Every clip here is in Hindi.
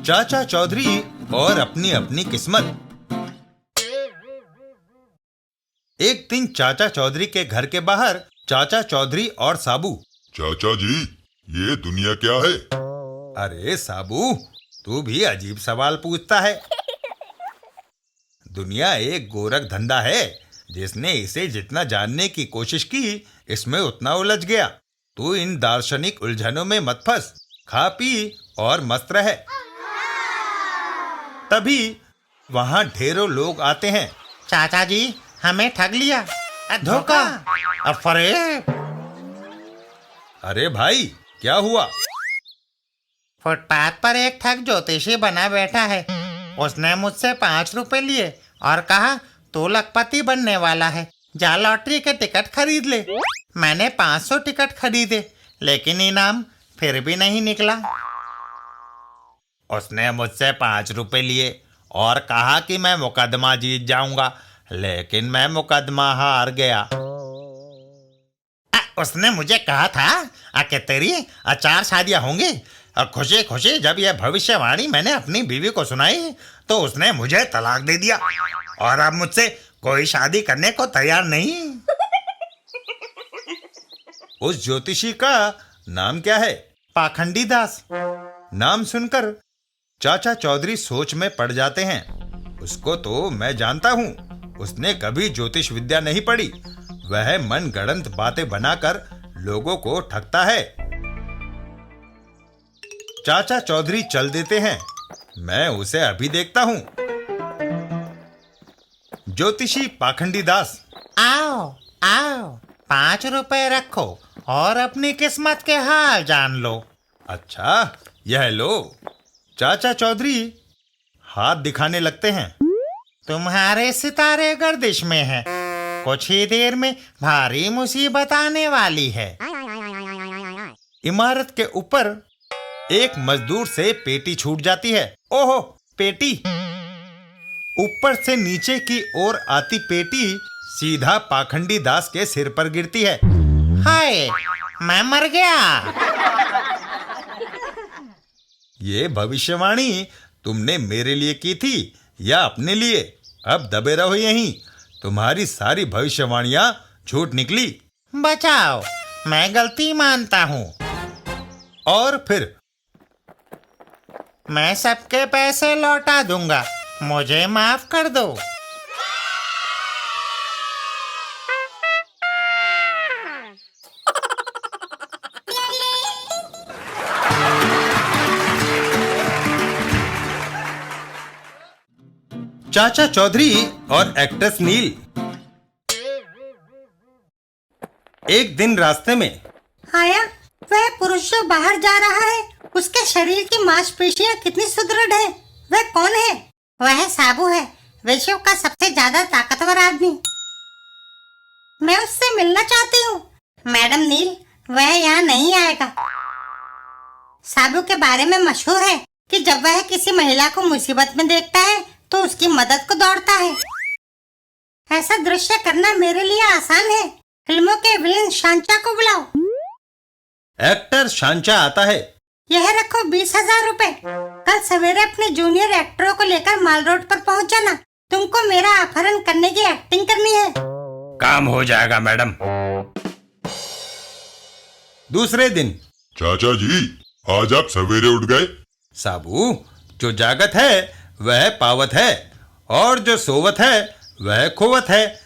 चाचा चौधरी और अपनी अपनी किस्मत। एक दिन चाचा चौधरी के घर के बाहर चाचा चौधरी और साबू। चाचा जी, ये दुनिया क्या है? अरे साबू, तू भी अजीब सवाल पूछता है। दुनिया एक गोरख धंधा है। जिसने इसे जितना जानने की कोशिश की, इसमें उतना उलझ गया। तू इन दार्शनिक उलझनों में मत फंस, खा पी और मस्त रह। तभी वहां ढेरों लोग आते हैं। चाचा जी, हमें ठग लिया, धोखा, अफरे। अरे भाई, क्या हुआ? फुटपाथ पर एक ठग ज्योतिषी बना बैठा है। उसने मुझसे 5 रुपए लिए और कहा, तू लखपति बनने वाला है, जा लॉटरी के टिकट खरीद ले। मैंने 500 टिकट खरीदे, लेकिन इनाम फिर भी नहीं निकला। उसने मुझसे 5 रुपए लिए और कहा कि मैं मुकदमा जीत जाऊंगा, लेकिन मैं मुकदमा हार गया। उसने मुझे कहा था कि तेरी 4 शादियां होंगी। खुशी खुशी जब यह भविष्यवाणी मैंने अपनी बीवी को सुनाई, तो उसने मुझे तलाक दे दिया और अब मुझसे कोई शादी करने को तैयार नहीं। उस ज्योतिषी का नाम क्या है? पाखंडी दास। नाम सुनकर चाचा चौधरी सोच में पड़ जाते हैं। उसको तो मैं जानता हूँ, उसने कभी ज्योतिष विद्या नहीं पढ़ी। वह मनगढ़ंत बातें बनाकर लोगों को ठगता है। चाचा चौधरी चल देते हैं। मैं उसे अभी देखता हूँ। ज्योतिषी पाखंडी दास। आओ आओ, 5 रुपए रखो और अपनी किस्मत के हाल जान लो। अच्छा, यह लो। चाचा चौधरी हाथ दिखाने लगते हैं। तुम्हारे सितारे गर्दिश में हैं। कुछ ही देर में भारी मुसीबत आने वाली है। इमारत के ऊपर एक मजदूर से पेटी छूट जाती है। ओहो, पेटी! ऊपर से नीचे की ओर आती पेटी सीधा पाखंडी दास के सिर पर गिरती है। हाय, मैं मर गया। ये भविष्यवाणी तुमने मेरे लिए की थी या अपने लिए? अब दबे रहो यहीं। तुम्हारी सारी भविष्यवाणियां झूठ निकली। बचाओ, मैं गलती मानता हूँ। और फिर मैं सबके पैसे लौटा दूंगा, मुझे माफ कर दो। चाचा चौधरी और एक्ट्रेस नील। एक दिन रास्ते में आया, वह पुरुष जो बाहर जा रहा है, उसके शरीर की मांसपेशियां कितनी सुदृढ़ है। वह कौन है? वह साबू है, विश्व का सबसे ज्यादा ताकतवर आदमी। मैं उससे मिलना चाहती हूँ। मैडम नील, वह यहाँ नहीं आएगा। साबू के बारे में मशहूर है कि जब वह किसी महिला को मुसीबत में देखता है तो उसकी मदद को दौड़ता है। ऐसा दृश्य करना मेरे लिए आसान है। फिल्मों के विलेन शांचा को बुलाओ। एक्टर शांचा आता है। यह रखो 20,000 रुपए। कल सवेरे अपने जूनियर एक्टरों को लेकर माल रोड पर पहुंच जाना। तुमको मेरा अपहरण करने की एक्टिंग करनी है। काम हो जाएगा मैडम। दूसरे दिन। चाचा जी, आज आप सवेरे उठ गए? साबू, जो जागत है वह पावत है और जो सोवत है वह खोवत है।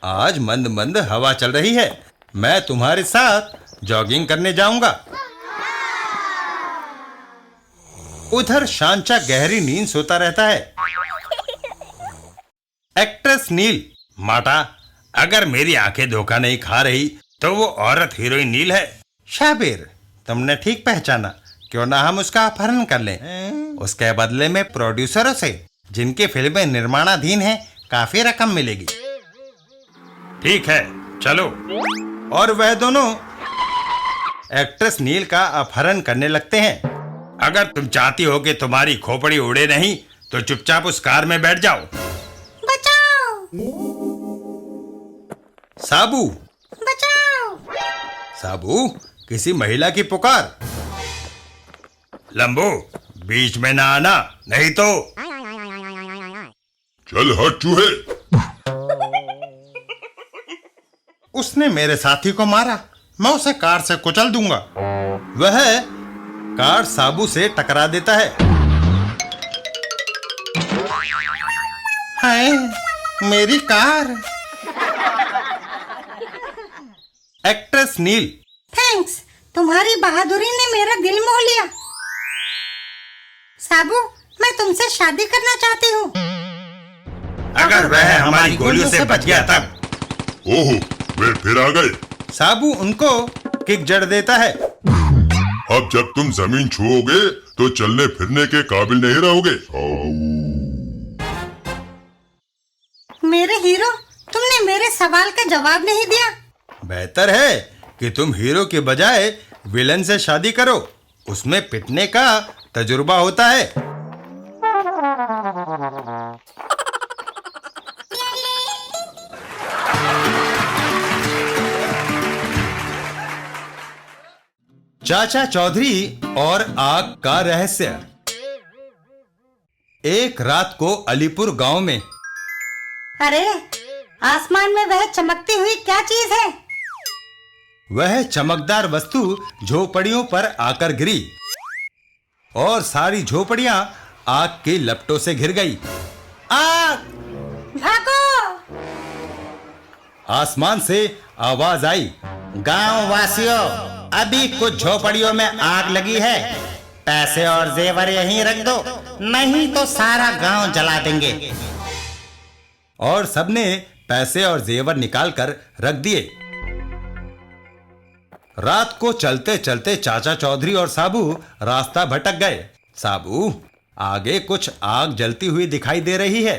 आज मंद मंद हवा चल रही है। मैं तुम्हारे साथ जॉगिंग करने जाऊंगा। उधर शांचा गहरी नींद सोता रहता है। एक्ट्रेस नील। माता, अगर मेरी आंखें धोखा नहीं खा रही तो वो औरत हीरोइन नील है। शाबिर, तुमने ठीक पहचाना। क्यों ना हम उसका अपहरण कर लें। उसके बदले में प्रोड्यूसरों से, जिनकी फिल्में निर्माणाधीन हैं, काफी रकम मिलेगी। ठीक है, चलो। और वह दोनों एक्ट्रेस नील का अपहरण करने लगते हैं। अगर तुम चाहती हो कि तुम्हारी खोपड़ी उड़े नहीं, तो चुपचाप उस कार में बैठ जाओ। बचाओ! साबू! बचाओ! साबू, किसी महिला की पुकार। लंबू, बीच में ना आना, नहीं तो। चल हट चूहे। उसने मेरे साथी को मारा, मैं उसे कार से कुचल दूंगा। वह कार साबू से टकरा देता है। हाय, मेरी कार। एक्ट्रेस नील। थैंक्स, तुम्हारी बहादुरी ने मेरा दिल मोह लिया। साबू, मैं तुमसे शादी करना चाहती हूँ। अगर वह हमारी गोलियों से बच गया तब। ओहो, वे फिर आ गए। साबू उनको किक जड़ देता है। अब जब तुम जमीन छुओगे तो चलने फिरने के काबिल नहीं रहोगे। मेरे हीरो, तुमने मेरे सवाल का जवाब नहीं दिया। बेहतर है कि तुम हीरो के बजाय विलन से शादी करो, उसमें पिटने का तजुर्बा होता है। चाचा चौधरी और आग का रहस्य। एक रात को अलीपुर गांव में। अरे, आसमान में वह चमकती हुई क्या चीज है? वह चमकदार वस्तु झोपड़ियों पर आकर गिरी और सारी झोपड़ियां आग की लपटों से घिर गई। आग! भागो! आसमान से आवाज आई, गांव वासियों, अभी कुछ झोपड़ियों में आग लगी है। पैसे और जेवर यहीं रख दो, नहीं तो सारा गांव जला देंगे। और सबने पैसे और जेवर निकालकर रख दिए। रात को चलते चलते चाचा चौधरी और साबू रास्ता भटक गए। साबू, आगे कुछ आग जलती हुई दिखाई दे रही है।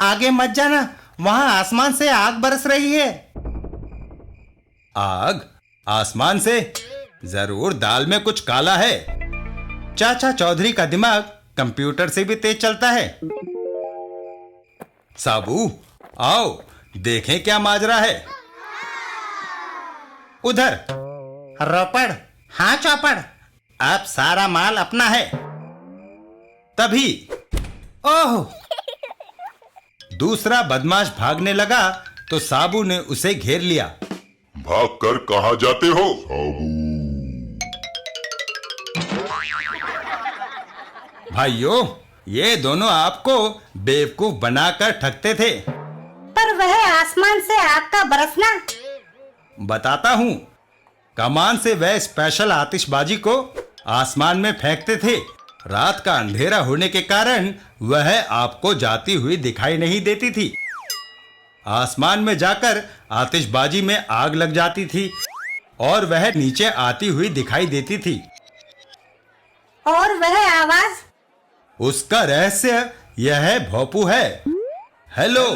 आगे मत जाना, वहां आसमान से आग बरस रही है। आग आसमान से? जरूर दाल में कुछ काला है। चाचा चौधरी का दिमाग कंप्यूटर से भी तेज चलता है। साबू, आओ देखें क्या माजरा है। उधर रोपड़, हाँ चौपड़, अब सारा माल अपना है। तभी ओह, दूसरा बदमाश भागने लगा तो साबू ने उसे घेर लिया। भाग कर कहाँ जाते हो? भाइयों, ये दोनों आपको बेवकूफ बनाकर ठगते थे। पर वह आसमान से आग का बरसना। बताता हूं। कमान से वह स्पेशल आतिशबाजी को आसमान में फेंकते थे। रात का अंधेरा होने के कारण वह आपको जाती हुई दिखाई नहीं देती थी। आसमान में जाकर आतिशबाजी में आग लग जाती थी और वह नीचे आती हुई दिखाई देती थी। और वह आवाज? उसका रहस्य यह भोपू है। हेलो,